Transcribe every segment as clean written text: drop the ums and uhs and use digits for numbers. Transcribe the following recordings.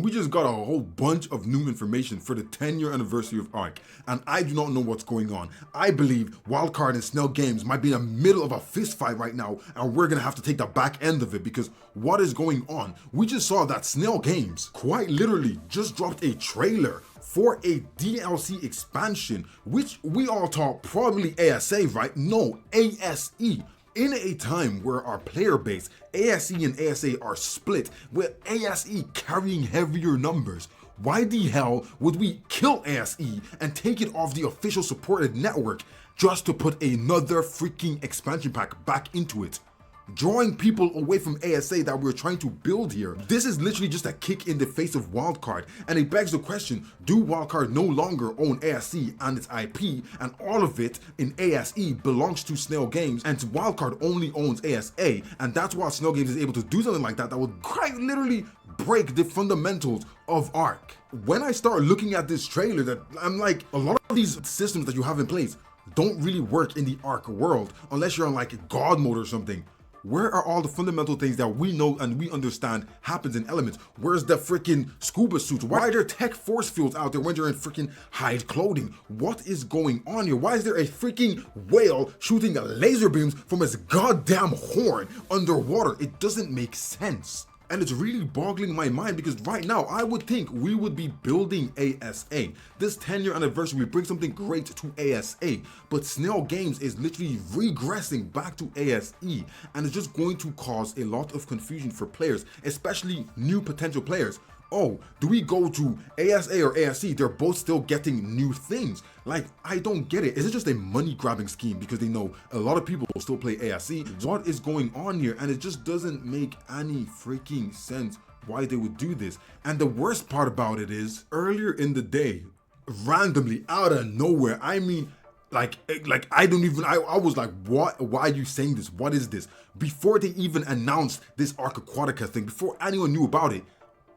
We just got a whole bunch of new information for the 10-year anniversary of Ark, and I do not know what's going on. I believe Wildcard and Snell Games might be in the middle of a fist fight right now, and we're gonna have to take the back end of it because what is going on? We just saw that Snell Games quite literally just dropped a trailer for a DLC expansion, which we all thought probably ASA, right? No, ASE. In a time where our player base, ASE and ASA, are split, with ASE carrying heavier numbers, why the hell would we kill ASE and take it off the official supported network just to put another freaking expansion pack back into it? Drawing people away from ASA that we're trying to build here. This is literally just a kick in the face of Wildcard, and it begs the question, do Wildcard no longer own ASE and its IP, and all of it in ASE belongs to Snell Games, and Wildcard only owns ASA, and that's why Snell Games is able to do something like that would quite literally break the fundamentals of Ark. When I start looking at this trailer, that I'm like, a lot of these systems that you have in place don't really work in the Ark world unless you're on like God mode or something. Where are all the fundamental things that we know and we understand happens in elements? Where's the freaking scuba suits? Why are there tech force fields out there when you're in freaking hide clothing? What is going on here? Why is there a freaking whale shooting laser beams from its goddamn horn underwater? It doesn't make sense. And it's really boggling my mind because right now I would think we would be building ASA. This 10-year anniversary, we bring something great to ASA, but Snell Games is literally regressing back to ASE, and it's just going to cause a lot of confusion for players, especially new potential players. Oh, do we go to ASA or ASE? They're both still getting new things. Like, I don't get it. Is it just a money grabbing scheme because they know a lot of people will still play ASE? What is going on here? And it just doesn't make any freaking sense why they would do this. And the worst part about it is, earlier in the day, randomly, out of nowhere, I mean, I was like, what? Why are you saying this? What is this? Before they even announced this Ark Aquatica thing, before anyone knew about it,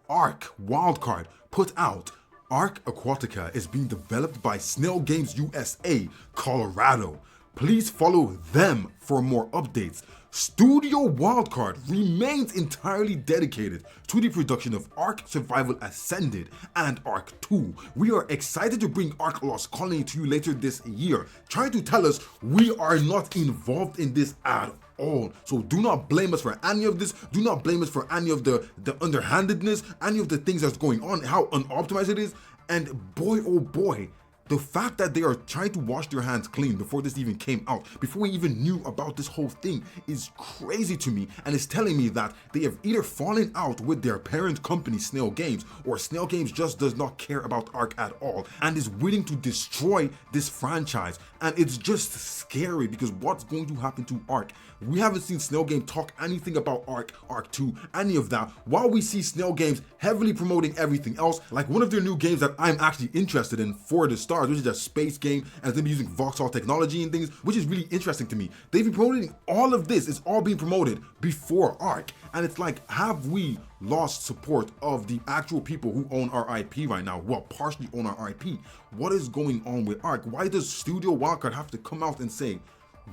Ark Wildcard put out Ark Aquatica is being developed by Snell Games USA, Colorado. Please follow them for more updates. Studio Wildcard remains entirely dedicated to the production of Ark Survival Ascended and Ark 2. We are excited to bring Ark Lost Colony to you later this year, trying to tell us we are not involved in this at all. So do not blame us for any of this. Do not blame us for any of the underhandedness, any of the things that's going on, how unoptimized it is. And boy, oh boy, the fact that they are trying to wash their hands clean before this even came out, before we even knew about this whole thing, is crazy to me, and it's telling me that they have either fallen out with their parent company Snell Games, or Snell Games just does not care about Ark at all and is willing to destroy this franchise. And it's just scary because what's going to happen to Ark? We haven't seen Snell Games talk anything about Ark, Ark 2, any of that, while we see Snell Games heavily promoting everything else. Like one of their new games that I'm actually interested in, For the Stars, which is a space game, and they'll be using Vauxhall technology and things, which is really interesting to me. They've been promoting all of this. It's all being promoted before Ark, and it's like, have we lost support of the actual people who own our IP right now, well, partially own our IP? What is going on with Ark? Why does Studio Wildcard have to come out and say,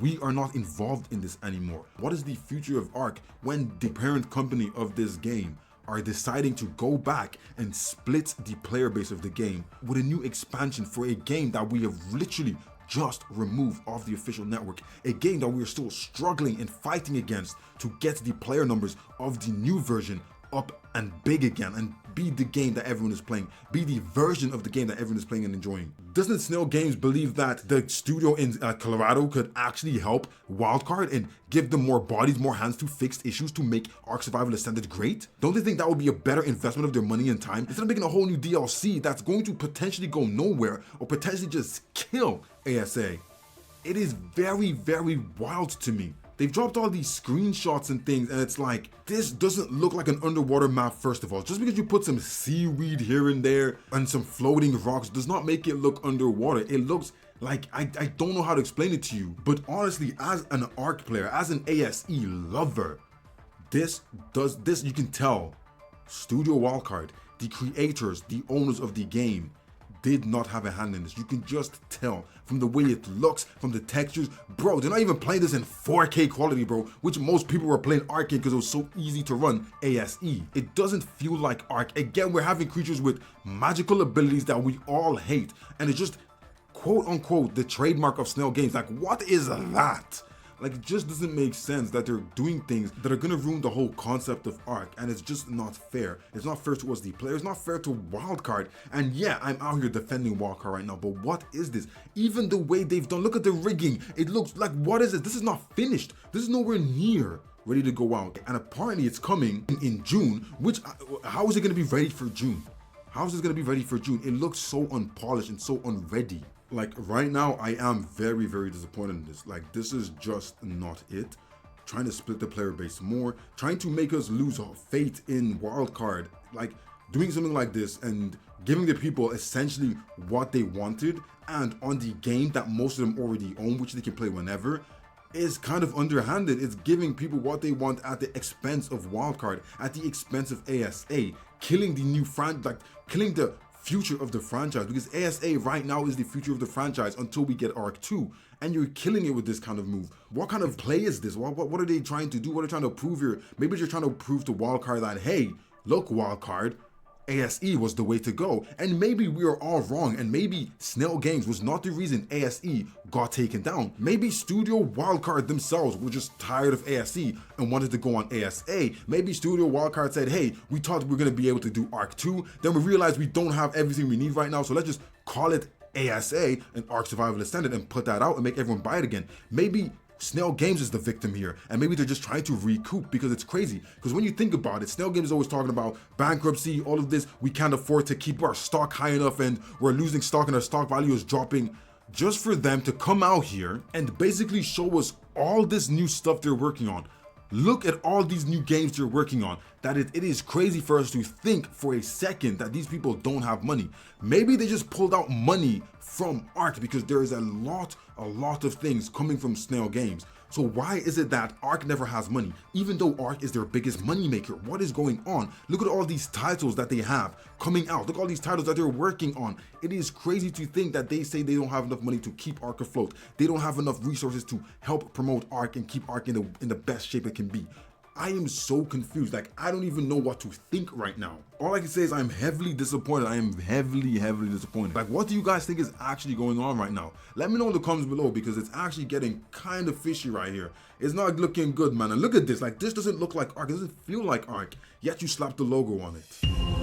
we are not involved in this anymore? What is the future of Ark when the parent company of this game are deciding to go back and split the player base of the game with a new expansion for a game that we have literally just removed off the official network, a game that we are still struggling and fighting against to get the player numbers of the new version up and big again, and be the game that everyone is playing, be the version of the game that everyone is playing and enjoying? Doesn't Snell Games believe that the studio in Colorado could actually help Wildcard and give them more bodies, more hands to fix issues to make Ark Survival Ascended great? Don't they think that would be a better investment of their money and time, instead of making a whole new DLC that's going to potentially go nowhere or potentially just kill ASA? It is very, very wild to me. They've dropped all these screenshots and things, and it's like, this doesn't look like an underwater map, first of all. Just because you put some seaweed here and there and some floating rocks does not make it look underwater. It looks like, I don't know how to explain it to you, but honestly, as an Ark player, as an ASE lover, this you can tell Studio Wildcard, the creators, the owners of the game, did not have a hand in this. You can just tell from the way it looks, from the textures. Bro, they're not even playing this in 4K quality, bro, which most people were playing Ark in because it was so easy to run ASE. It doesn't feel like Ark. Again, we're having creatures with magical abilities that we all hate, and it's just quote unquote the trademark of Snail Games. Like, what is that? Like, it just doesn't make sense that they're doing things that are gonna ruin the whole concept of Ark, and it's just not fair. It's not fair towards the player, it's not fair to Wildcard. And yeah, I'm out here defending Wildcard right now, but what is this? Even the way they've done, look at the rigging. It looks like, what is it? This is not finished. This is nowhere near ready to go out. And apparently it's coming in June, which, how is it gonna be ready for June? How is this gonna be ready for June? It looks so unpolished and so unready. Like, right now, I am very, very disappointed in this. Like, this is just not it. Trying to split the player base more, trying to make us lose faith in Wildcard, like doing something like this and giving the people essentially what they wanted and on the game that most of them already own, which they can play whenever, is kind of underhanded. It's giving people what they want at the expense of Wildcard, at the expense of ASA, killing the new like killing the future of the franchise, because ASA right now is the future of the franchise until we get Ark 2, and you're killing it with this kind of move. What kind of play is this? What are they trying to do? What are they trying to prove here? Maybe they're trying to prove to Wildcard that, hey, look, Wildcard, ASE was the way to go, and maybe we are all wrong, and maybe Snail Games was not the reason ASE got taken down. Maybe Studio Wildcard themselves were just tired of ASE and wanted to go on ASA. Maybe Studio Wildcard said, hey, we thought we were going to be able to do Ark 2, then we realized we don't have everything we need right now, so let's just call it ASA and Ark Survival Ascended and put that out and make everyone buy it again. Maybe Snail Games is the victim here, and maybe they're just trying to recoup, because it's crazy. Because when you think about it, Snail Games is always talking about bankruptcy, all of this, we can't afford to keep our stock high enough and we're losing stock and our stock value is dropping. Just for them to come out here and basically show us all this new stuff they're working on. Look at all these new games they're working on, that it is crazy for us to think for a second that these people don't have money. Maybe they just pulled out money from Ark because there is a lot of things coming from Snail Games. So why is it that Ark never has money, even though Ark is their biggest money maker? What is going on? Look at all these titles that they have coming out. Look at all these titles that they're working on. It is crazy to think that they say they don't have enough money to keep Ark afloat. They don't have enough resources to help promote Ark and keep Ark in the best shape it can be. I am so confused. Like, I don't even know what to think right now. All I can say is I'm heavily disappointed. I am heavily disappointed. Like, what do you guys think is actually going on right now? Let me know in the comments below, because it's actually getting kind of fishy right here. It's not looking good, man. And look at this. Like, this doesn't look like Ark. It doesn't feel like Ark. Yet you slapped the logo on it.